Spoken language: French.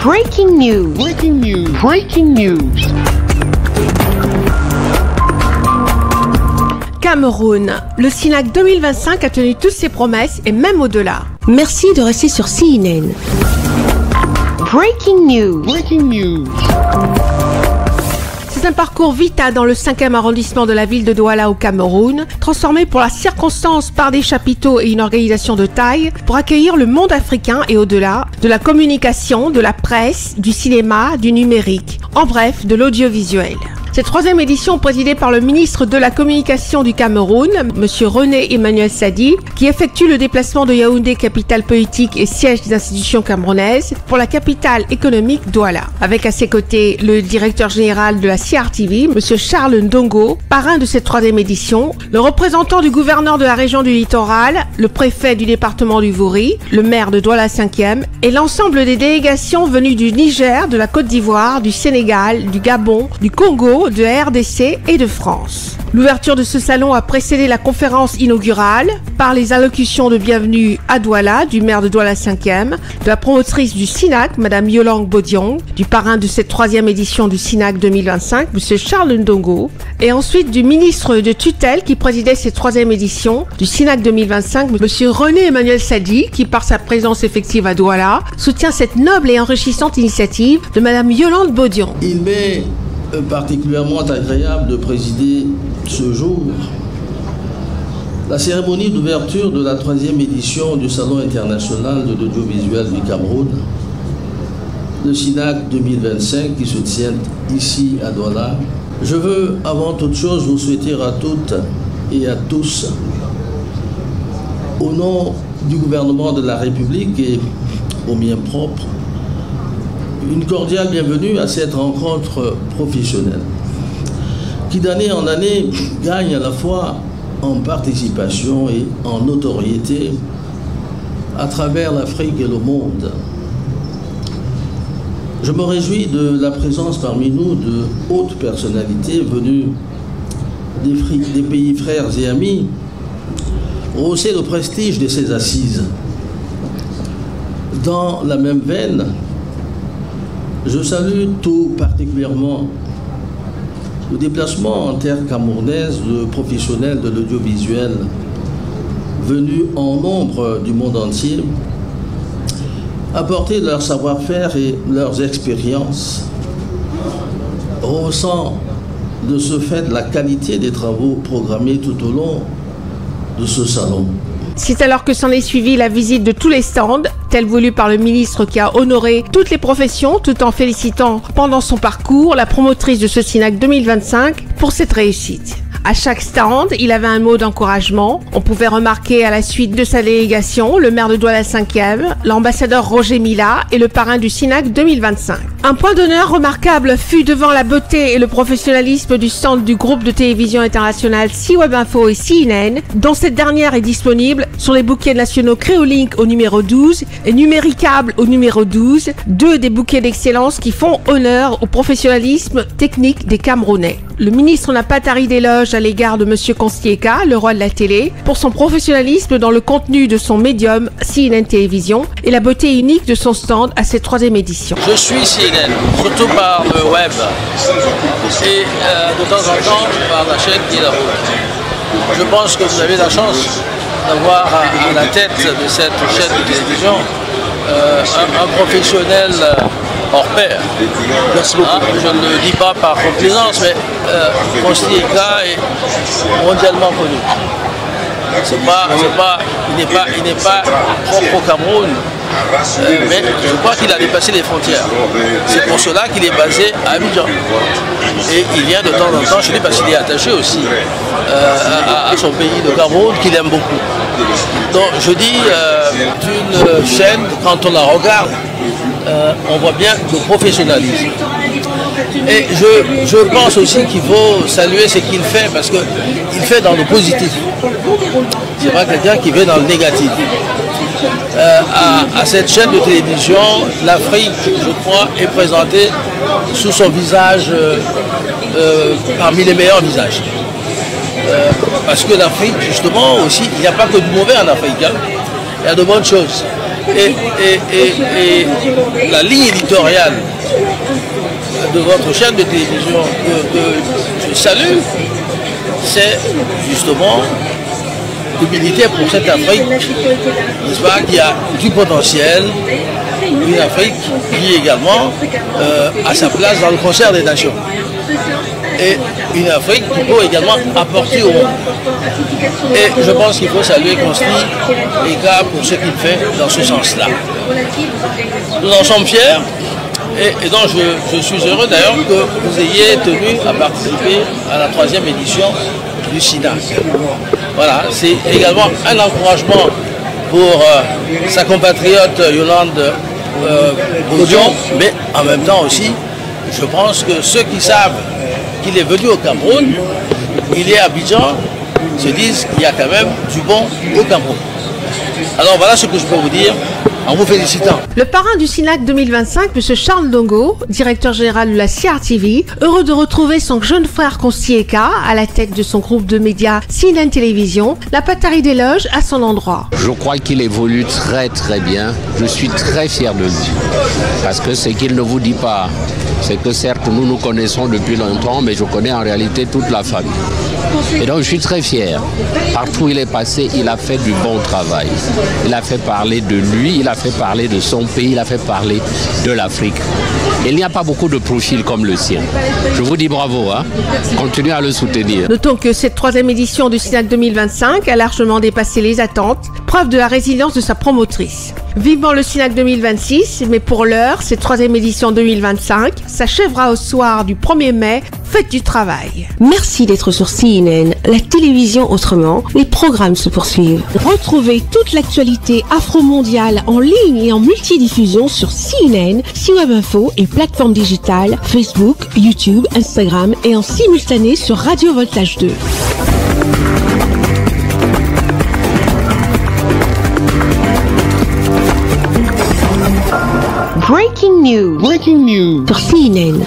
Breaking news. Breaking news. Breaking news. Cameroun. Le SINAC 2025 a tenu toutes ses promesses et même au-delà. Merci de rester sur CNN. Breaking news. Breaking news. C'est un parcours vital dans le 5e arrondissement de la ville de Douala au Cameroun, transformé pour la circonstance par des chapiteaux et une organisation de taille pour accueillir le monde africain et au-delà, de la communication, de la presse, du cinéma, du numérique, en bref, de l'audiovisuel. Cette 3e édition présidée par le ministre de la Communication du Cameroun, M. René Emmanuel Sadi, qui effectue le déplacement de Yaoundé, capitale politique et siège des institutions camerounaises, pour la capitale économique Douala. Avec à ses côtés le directeur général de la CRTV, M. Charles Ndongo, parrain de cette 3e édition, le représentant du gouverneur de la région du Littoral, le préfet du département du Vouri, le maire de Douala 5e et l'ensemble des délégations venues du Niger, de la Côte d'Ivoire, du Sénégal, du Gabon, du Congo, de RDC et de France. L'ouverture de ce salon a précédé la conférence inaugurale par les allocutions de bienvenue à Douala du maire de Douala 5e, de la promotrice du SINAC, Mme Yolande Bodiong, du parrain de cette 3e édition du SINAC 2025, M. Charles Ndongo, et ensuite du ministre de tutelle qui présidait cette 3e édition du SINAC 2025, M. René Emmanuel Sadi, qui par sa présence effective à Douala soutient cette noble et enrichissante initiative de Mme Yolande Bodiong. Il m'est particulièrement agréable de présider ce jour la cérémonie d'ouverture de la 3e édition du Salon international de l'audiovisuel du Cameroun, le SINAC 2025 qui se tient ici à Douala. Je veux avant toute chose vous souhaiter à toutes et à tous, au nom du gouvernement de la République et au mien propre, une cordiale bienvenue à cette rencontre professionnelle qui d'année en année gagne à la fois en participation et en notoriété à travers l'Afrique et le monde. Je me réjouis de la présence parmi nous de hautes personnalités venues des pays frères et amis, rehausser le prestige de ces assises. Dans la même veine, je salue tout particulièrement le déplacement en terre camerounaise de professionnels de l'audiovisuel venus en nombre du monde entier apporter leur savoir-faire et leurs expériences, rehaussant de ce fait la qualité des travaux programmés tout au long de ce salon. C'est alors que s'en est suivi la visite de tous les stands, tel voulu par le ministre qui a honoré toutes les professions tout en félicitant pendant son parcours la promotrice de ce SINAC 2025 pour cette réussite. À chaque stand, il avait un mot d'encouragement. On pouvait remarquer à la suite de sa délégation le maire de Douala 5e, l'ambassadeur Roger Mila et le parrain du SINAC 2025. Un point d'honneur remarquable fut devant la beauté et le professionnalisme du stand du groupe de télévision international C-Web Info et CNN, dont cette dernière est disponible sur les bouquets nationaux Créolink au numéro 12 et Numéricable au numéro 12, deux des bouquets d'excellence qui font honneur au professionnalisme technique des Camerounais. Le ministre n'a pas tari d'éloges à l'égard de M. Constieka, le roi de la télé, pour son professionnalisme dans le contenu de son médium CNN Télévision et la beauté unique de son stand à cette 3e édition. Je suis CNN, surtout par le web et de temps en temps par la chaîne qui est la vôtre. Je pense que vous avez la chance d'avoir à la tête de cette chaîne de télévision un professionnel hors pair. Merci beaucoup. Je ne le dis pas par complaisance, mais Constieka est mondialement connu. Il n'est pas propre au Cameroun, mais je crois qu'il a dépassé les frontières. C'est pour cela qu'il est basé à Abidjan. Et il vient de temps en temps chez lui parce qu'il est attaché aussi à son pays, le Cameroun, qu'il aime beaucoup. Donc je dis d'une chaîne, quand on la regarde, on voit bien le professionnalisme. Et je pense aussi qu'il faut saluer ce qu'il fait parce qu'il fait dans le positif. C'est pas quelqu'un qui vient dans le négatif. À cette chaîne de télévision, l'Afrique, je crois, est présentée sous son visage parmi les meilleurs visages. Parce que l'Afrique, justement, aussi, il n'y a pas que du mauvais en Afrique. Hein. y a de bonnes choses. Et la ligne éditoriale de votre chaîne de télévision que je salue, c'est justement l'humilité pour cette Afrique, n'est-ce pas, qui a du potentiel, une Afrique qui également a sa place dans le concert des nations. Et une Afrique qui peut également apporter au monde. Et je pense qu'il faut saluer Constit et Eka pour ce qu'il fait dans ce sens-là. Nous en sommes fiers et donc je suis heureux d'ailleurs que vous ayez tenu à participer à la 3e édition du SINAC. Voilà, c'est également un encouragement pour sa compatriote Yolande Bodion, mais en même temps aussi, je pense que ceux qui savent qu'il est venu au Cameroun, il est à Abidjan, se disent qu'il y a quand même du bon au Cameroun. Alors voilà ce que je peux vous dire en vous félicitant. Le parrain du SINAC 2025, M. Charles Ndongo, directeur général de la CRTV, heureux de retrouver son jeune frère Constit Eka à la tête de son groupe de médias CNN Télévision, n'a pas tari d'éloges à son endroit. Je crois qu'il évolue très très bien. Je suis très fier de lui. Parce que ce qu'il ne vous dit pas, c'est que certes nous nous connaissons depuis longtemps, mais je connais en réalité toute la famille. Et donc je suis très fier. Partout où il est passé, il a fait du bon travail. Il a fait parler de lui, il a fait parler de son pays, il a fait parler de l'Afrique. Il n'y a pas beaucoup de profils comme le sien. Je vous dis bravo, hein. Continuez à le soutenir. Notons que cette 3e édition du SINAC 2025 a largement dépassé les attentes, preuve de la résilience de sa promotrice. Vivement le SINAC 2026, mais pour l'heure, cette 3e édition 2025 s'achèvera au soir du 1er mai, fête du travail. Merci d'être sur CNN, la télévision autrement. Les programmes se poursuivent. Retrouvez toute l'actualité afro-mondiale en ligne et en multidiffusion sur CNN, C-Web Info et plateformes digitales, Facebook, YouTube, Instagram et en simultané sur Radio Voltage 2. Breaking news. Sur CNN.